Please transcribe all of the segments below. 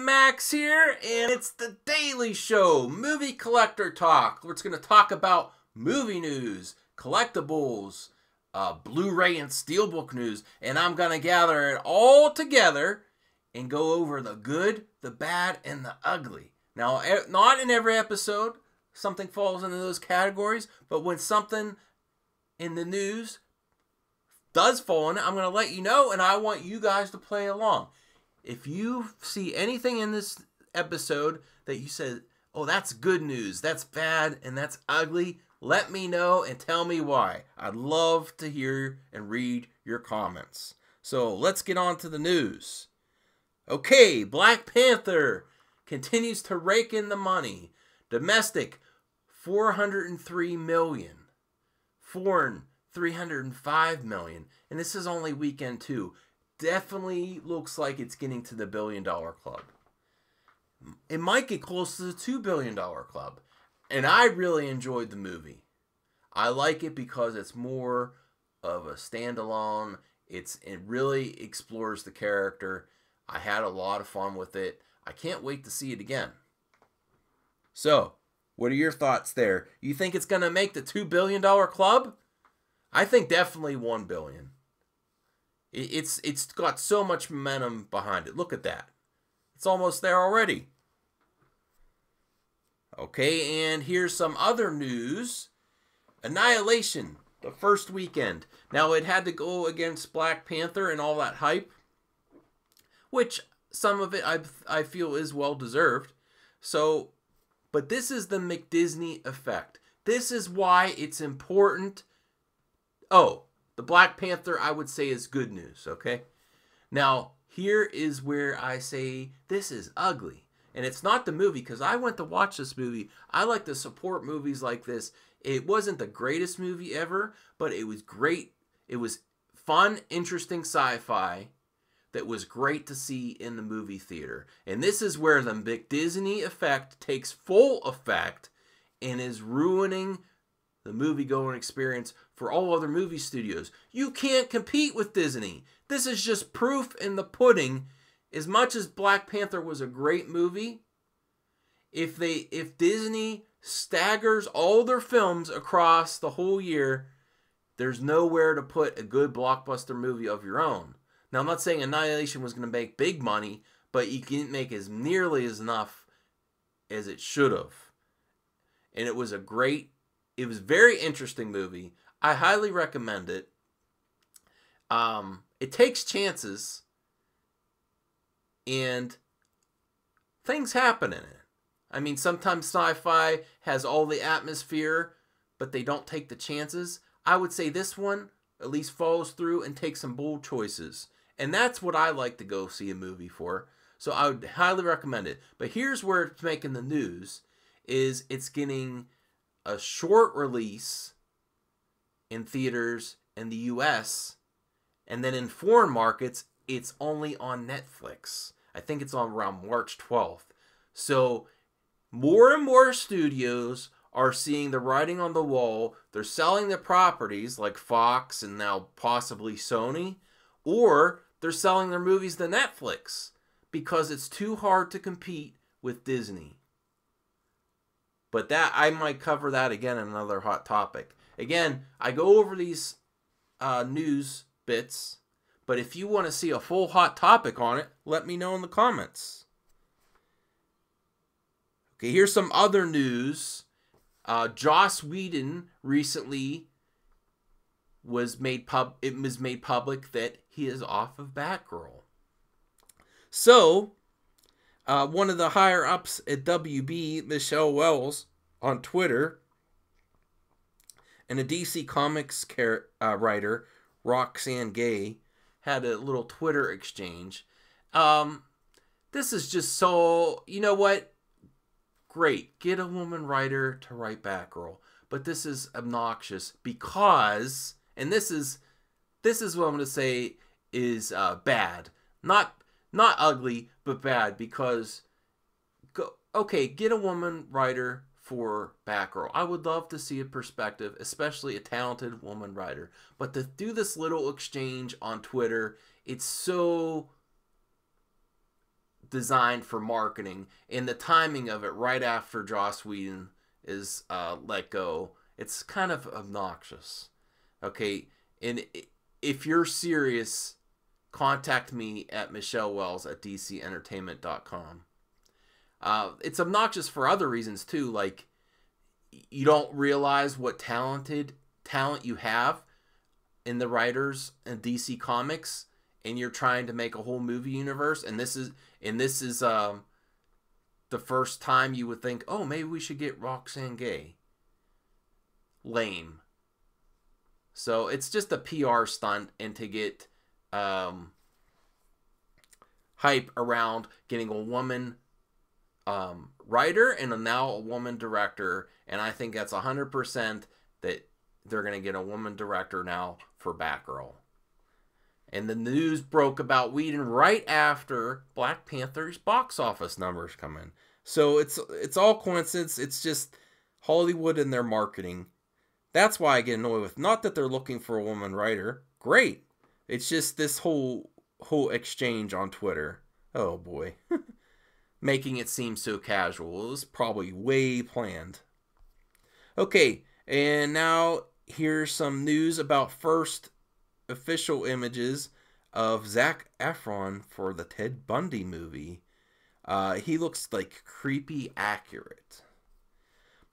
Max here, and it's the Daily Show, Movie Collector Talk. We're going to talk about movie news, collectibles, Blu-ray and Steelbook news, and I'm going to gather it all together and go over the good, the bad, and the ugly. Now, not in every episode something falls into those categories, but when something in the news does fall in it, I'm going to let you know, and I want you guys to play along. If you see anything in this episode that you said, oh, that's good news, that's bad, and that's ugly, let me know and tell me why. I'd love to hear and read your comments. So let's get on to the news. Okay, Black Panther continues to rake in the money. Domestic, $403 million. Foreign, $305 million. And this is only weekend 2. Definitely looks like it's getting to the $1 billion club. It might get close to the $2 billion club. And I really enjoyed the movie. I like it because it's more of a standalone. It really explores the character. I had a lot of fun with it. I can't wait to see it again. So, what are your thoughts there? You think it's going to make the $2 billion club? I think definitely $1 billion. It's got so much momentum behind it. Look at that. It's almost there already. Okay, and here's some other news. Annihilation, the first weekend. Now, it had to go against Black Panther and all that hype, which some of it I feel is well-deserved. So, but this is the McDisney effect. This is why it's important. Oh, the Black Panther, I would say, is good news, okay? Now, here is where I say this is ugly. And it's not the movie, because I went to watch this movie. I like to support movies like this. It wasn't the greatest movie ever, but it was great. It was fun, interesting sci-fi that was great to see in the movie theater. And this is where the McDisney effect takes full effect and is ruining the movie-going experience for all other movie studios. You can't compete with Disney. This is just proof in the pudding. As much as Black Panther was a great movie, if Disney staggers all their films across the whole year, there's nowhere to put a good blockbuster movie of your own. Now, I'm not saying Annihilation was going to make big money, but you didn't make as nearly as enough as it should have. And it was a very interesting movie. I highly recommend it. It takes chances, and things happen in it. I mean, sometimes sci-fi has all the atmosphere, but they don't take the chances. I would say this one at least follows through and takes some bold choices. And that's what I like to go see a movie for. So I would highly recommend it. But here's where it's making the news, is it's getting a short release in theaters in the US, and then in foreign markets, it's only on Netflix. I think it's on around March 12th. So more and more studios are seeing the writing on the wall. They're selling their properties like Fox and now possibly Sony, or they're selling their movies to Netflix because it's too hard to compete with Disney. But that, I might cover that again in another hot topic. Again, I go over these news bits, but if you want to see a full hot topic on it, let me know in the comments. Okay, here's some other news. Joss Whedon recently was made public that he is off of Batgirl. So, one of the higher ups at WB, Michelle Wells, on Twitter, and a DC Comics writer, Roxanne Gay, had a little Twitter exchange. This is just so, you know what? Great. Get a woman writer to write Batgirl. But this is obnoxious because, and this is what I'm going to say is bad. Not ugly, but bad, because, okay, get a woman writer for Batgirl. I would love to see a perspective, especially a talented woman writer. But to do this little exchange on Twitter, it's so designed for marketing, and the timing of it right after Joss Whedon is let go, it's kind of obnoxious. Okay, and if you're serious, contact me at michellewells@dcentertainment.com. It's obnoxious for other reasons too, like you don't realize what talent you have in the writers and DC Comics, and you're trying to make a whole movie universe, and this is the first time you would think, oh, maybe we should get Roxanne Gay. Lame. So it's just a PR stunt, and to get hype around getting a woman writer and now a woman director, and I think that's 100% that they're going to get a woman director now for Batgirl. And the news broke about Whedon right after Black Panther's box office numbers come in. So it's all coincidence. It's just Hollywood and their marketing. That's why I get annoyed with. Not that they're looking for a woman writer. Great. It's just this whole exchange on Twitter. Oh boy. Making it seem so casual. It was probably way planned. Okay, and now here's some news about first official images of Zac Efron for the Ted Bundy movie. He looks like creepy accurate.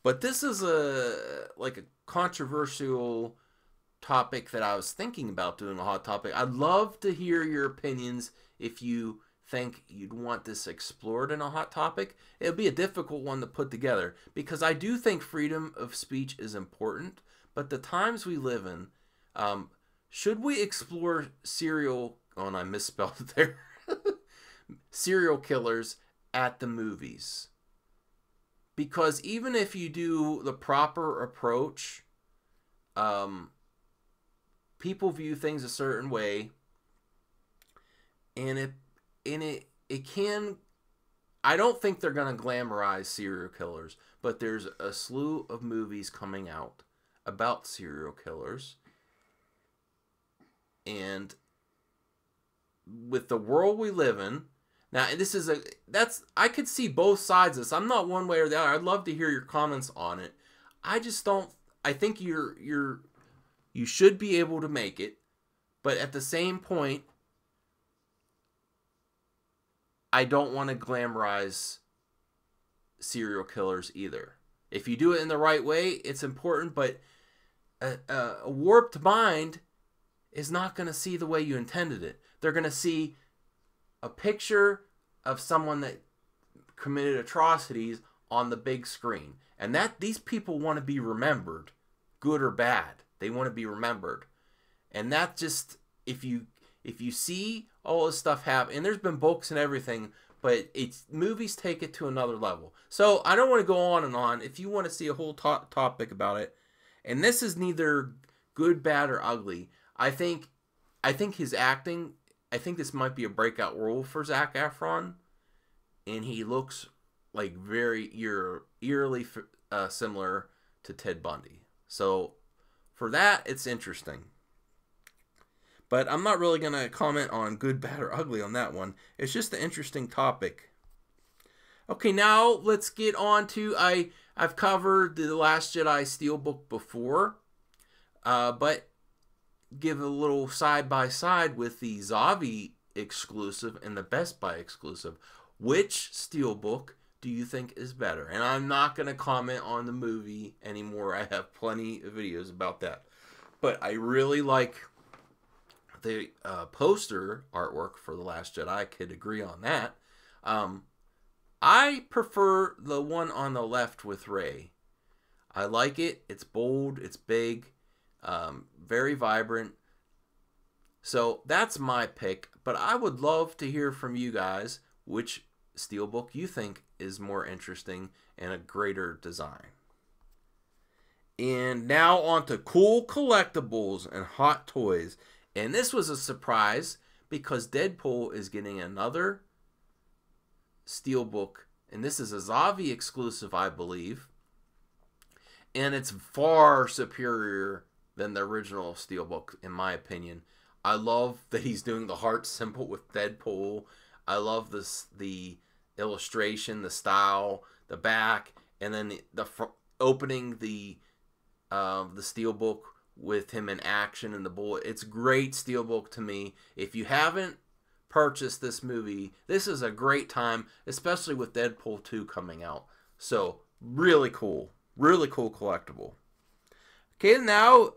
But this is a controversial topic that I was thinking about doing a hot topic. I'd love to hear your opinions if you think you'd want this explored in a hot topic. It'll be a difficult one to put together because I do think freedom of speech is important, but the times we live in, should we explore serial killers at the movies? Because even if you do the proper approach, people view things a certain way, and it can. I don't think they're going to glamorize serial killers, but there's a slew of movies coming out about serial killers. And with the world we live in now, I could see both sides of this. I'm not one way or the other. I'd love to hear your comments on it. I just don't. I think you should be able to make it, but at the same point, I don't want to glamorize serial killers either. If you do it in the right way, it's important, but a warped mind is not going to see the way you intended it. They're going to see a picture of someone that committed atrocities on the big screen. And that these people want to be remembered, good or bad. They want to be remembered. And that just, if you see all this stuff happen, and there's been books and everything, but movies take it to another level. So I don't want to go on and on. If you want to see a whole topic about it, and this is neither good, bad, or ugly. I think his acting, I think this might be a breakout role for Zac Efron, and he looks like very eerily similar to Ted Bundy. So for that, it's interesting. But I'm not really going to comment on good, bad, or ugly on that one. It's just an interesting topic. Okay, now let's get on to, I've covered The Last Jedi Steelbook before, but give a little side-by-side with the Zavvi exclusive and the Best Buy exclusive. Which Steelbook do you think is better? And I'm not going to comment on the movie anymore. I have plenty of videos about that. But I really like the poster artwork for The Last Jedi. I could agree on that. I prefer the one on the left with Rey. I like it. It's bold. It's big. Very vibrant. So that's my pick. But I would love to hear from you guys which Steelbook you think is more interesting and a greater design. And now on to cool collectibles and hot toys. And this was a surprise because Deadpool is getting another Steelbook. And this is a Zavvi exclusive, I believe. And it's far superior than the original Steelbook, in my opinion. I love that he's doing the heart symbol with Deadpool. I love the illustration, the style, the back, and then the opening the steelbook with him in action and the bullet. It's great steelbook to me. If you haven't purchased this movie, this is a great time, especially with Deadpool 2 coming out. So really cool collectible. Okay, now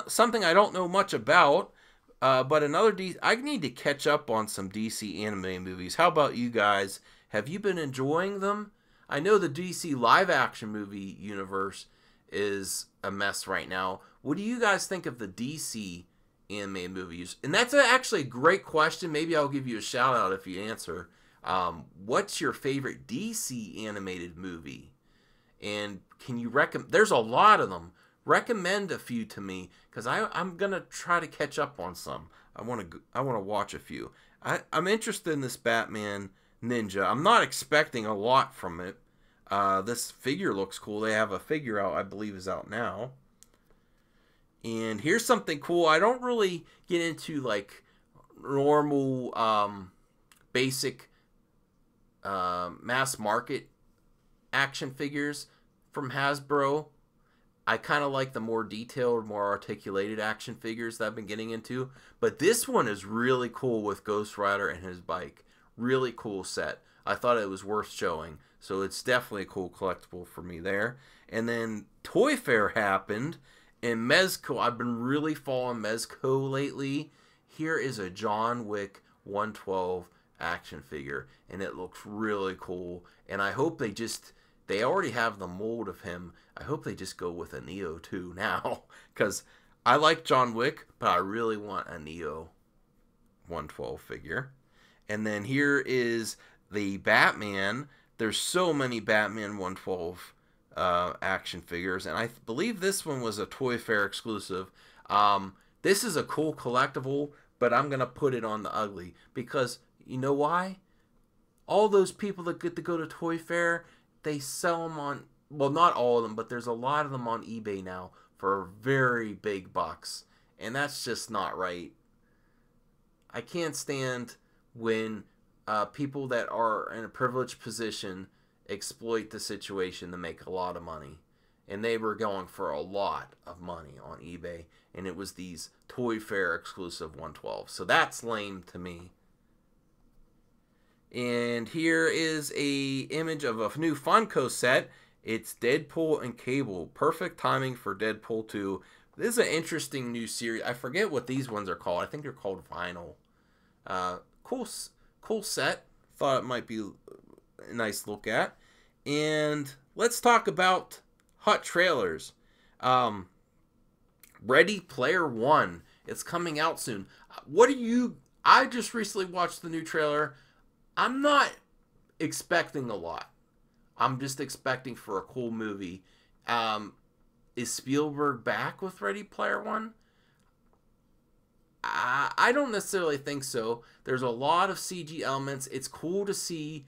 something I don't know much about, but another I need to catch up on some DC anime movies. How about you guys? Have you been enjoying them? I know the DC live action movie universe is a mess right now. What do you guys think of the DC anime movies? And that's actually a great question. Maybe I'll give you a shout out if you answer. What's your favorite DC animated movie? And can you recommend? There's a lot of them. Recommend a few to me, because I'm gonna try to catch up on some. I want to watch a few. I'm interested in this Batman Ninja. I'm not expecting a lot from it. This figure looks cool. They have a figure out, I believe, is out now. And here's something cool. I don't really get into like normal, basic, mass market action figures from Hasbro. I kind of like the more detailed, more articulated action figures that I've been getting into. But this one is really cool with Ghost Rider and his bike. Really cool set. I thought it was worth showing. So it's definitely a cool collectible for me there. And then Toy Fair happened. And Mezco, I've been really following Mezco lately. Here is a John Wick 112 action figure. And it looks really cool. And I hope they already have the mold of him. I hope they just go with a Neo too now. Because I like John Wick, but I really want a Neo 112 figure. And then here is the Batman. There's so many Batman 112 action figures. And I believe this one was a Toy Fair exclusive. This is a cool collectible, but I'm going to put it on the ugly. Because you know why? All those people that get to go to Toy Fair, they sell them on, well, not all of them, but there's a lot of them on eBay now for very big bucks. And that's just not right. I can't stand when people that are in a privileged position exploit the situation to make a lot of money. And they were going for a lot of money on eBay. And it was these Toy Fair exclusive 112. So that's lame to me. And here is a image of a new Funko set. It's Deadpool and Cable. Perfect timing for Deadpool 2. This is an interesting new series. I forget what these ones are called. I think they're called Vinyl. Cool set. Thought it might be a nice look at. And let's talk about hot trailers. Ready Player One. It's coming out soon. I just recently watched the new trailer. I'm not expecting a lot. I'm just expecting for a cool movie. Is Spielberg back with Ready Player One? I don't necessarily think so. There's a lot of CG elements. It's cool to see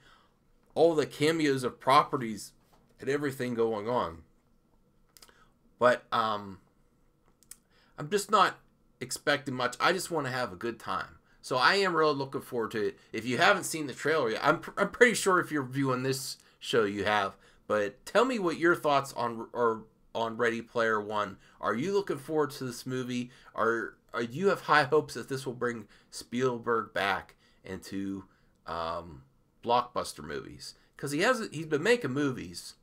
all the cameos of properties and everything going on. But I'm just not expecting much. I just want to have a good time. So I am really looking forward to it. If you haven't seen the trailer yet, I'm pretty sure if you're viewing this show you have. But tell me what your thoughts on Ready Player One. Are you looking forward to this movie? Or you have high hopes that this will bring Spielberg back into blockbuster movies? Because he's been making movies,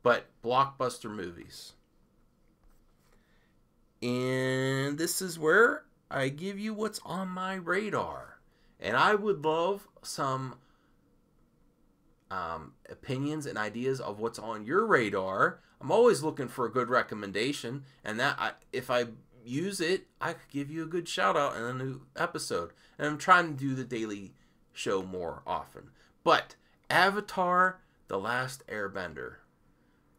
but blockbuster movies. And this is where I give you what's on my radar. And I would love some opinions and ideas of what's on your radar. I'm always looking for a good recommendation. And if I use it, I could give you a good shout out in a new episode. And I'm trying to do the daily show more often. But Avatar: The Last Airbender.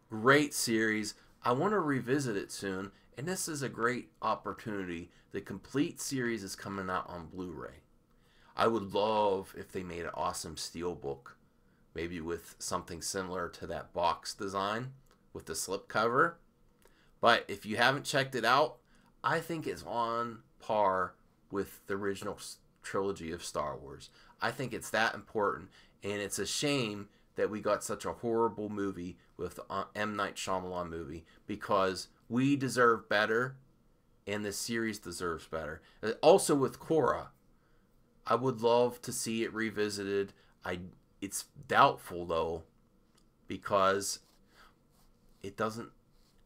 Great series. I want to revisit it soon. And this is a great opportunity. The complete series is coming out on Blu-ray. I would love if they made an awesome steelbook. Maybe with something similar to that box design with the slipcover. But if you haven't checked it out, I think it's on par with the original trilogy of Star Wars. I think it's that important, and it's a shame that we got such a horrible movie with M. Night Shyamalan movie, because we deserve better, and the series deserves better. Also with Korra, I would love to see it revisited. It's doubtful though, because it doesn't.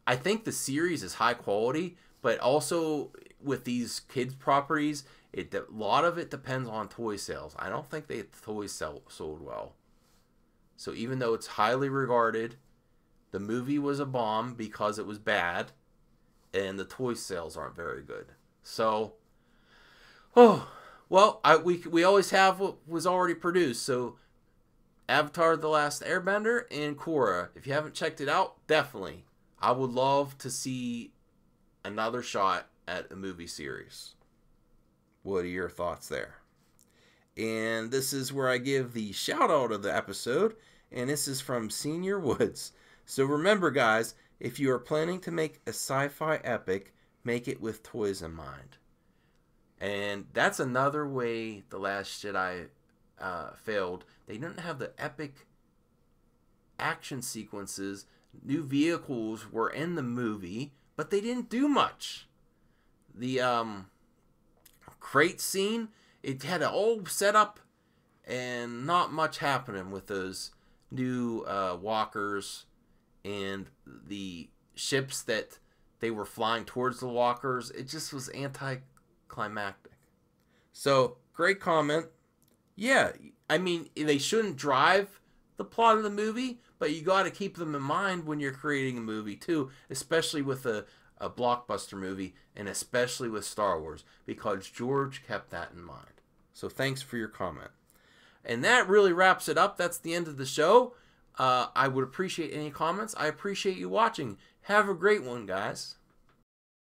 I think the series is high quality, but also with these kids properties, a lot of it depends on toy sales. I don't think the toys sold well. So even though it's highly regarded, the movie was a bomb because it was bad, and the toy sales aren't very good. So, well, we always have what was already produced. So Avatar: The Last Airbender and Korra. If you haven't checked it out, definitely. I would love to see another shot at a movie series. What are your thoughts there? And this is where I give the shout out of the episode, and this is from Senior Woods. So remember, guys, if you are planning to make a sci-fi epic, make it with toys in mind. And that's another way The Last Jedi failed. They didn't have the epic action sequences. New vehicles were in the movie, but they didn't do much. The crate scene, it had it all set up and not much happening with those new walkers and the ships that they were flying towards the walkers. It just was anticlimactic. So, great comment. Yeah, I mean, they shouldn't drive the plot of the movie, but you got to keep them in mind when you're creating a movie too, especially with a blockbuster movie, and especially with Star Wars, because George kept that in mind. So thanks for your comment. And that really wraps it up. That's the end of the show. I would appreciate any comments. I appreciate you watching. Have a great one, guys.